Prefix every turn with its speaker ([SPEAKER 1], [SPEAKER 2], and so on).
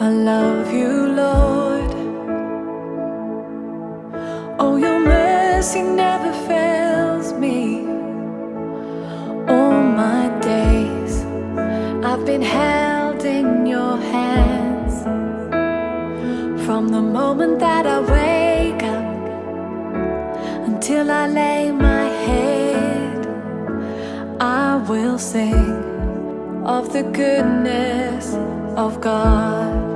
[SPEAKER 1] I love you, Lord. Oh, your mercy never fails me. All my days I've been held in your hands. From the moment that I wake up until I lay my head, I will sing of the goodness of God.